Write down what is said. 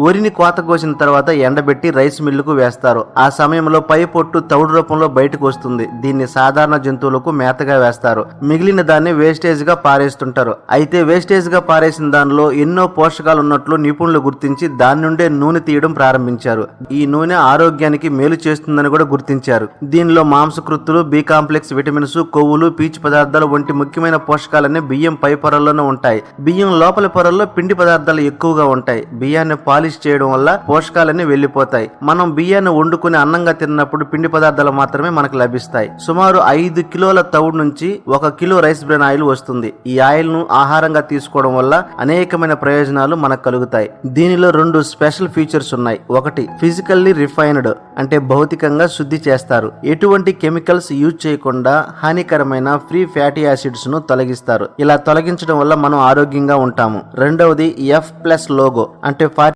వరిని కోత కోసిన తర్వాత ఎండబెట్టి రైస్ మిల్లుకు వేస్తారు. ఆ సమయంలో పై పొట్టు తౌడు రూపంలో బయటకు వస్తుంది. దీన్ని సాధారణ జంతువులకు మేతగా వేస్తారు. మిగిలిన దాన్ని వేస్టేజ్ గా పారేస్తుంటారు. అయితే వేస్టేజ్ గా పారేసిన దానిలో ఎన్నో పోషకాలు ఉన్నట్లు నిపుణులు గుర్తించి దాని నుండే నూనె తీయడం ప్రారంభించారు. ఈ నూనె ఆరోగ్యానికి మేలు చేస్తుందని కూడా గుర్తించారు. దీనిలో మాంసకృత్తులు, బి కాంప్లెక్స్ విటమిన్స్, కొవ్వులు, పీచు పదార్థాలు వంటి ముఖ్యమైన పోషకాలన్నీ బియ్యం పై పొరల్లోనే ఉంటాయి. బియ్యం లోపలి పొరల్లో పిండి పదార్థాలు ఎక్కువగా ఉంటాయి. బియ్యాన్ని పాలిష్ చేయడం వల్ల పోషకాలన్నీ వెళ్లిపోతాయి. మనం బియ్యాన్ని వండుకుని అన్నంగా తిన్నప్పుడు పిండి పదార్థాలు మాత్రమే మనకు లభిస్తాయి. సుమారు 5 కిలోల తౌడు నుంచి 1 కిలో రైస్ బ్రాన్ ఆయిల్ వస్తుంది. ఈ ఆయిల్ ను ఆహారంగా తీసుకోవడం వల్ల అనేకమైన ప్రయోజనాలు మనకు కలుగుతాయి. దీనిలో 2 స్పెషల్ ఫీచర్స్ ఉన్నాయి. ఒకటి, ఫిజికల్లీ రిఫైన్డ్ అంటే భౌతికంగా శుద్ధి చేస్తారు. ఎటువంటి కెమికల్స్ యూజ్ చేయకుండా హానికరమైన ఫ్రీ ఫ్యాటీ యాసిడ్స్ ను తొలగిస్తారు. ఇలా తొలగించడం వల్ల మనం ఆరోగ్యంగా ఉంటాము. రెండవది F+ లోగో అంటే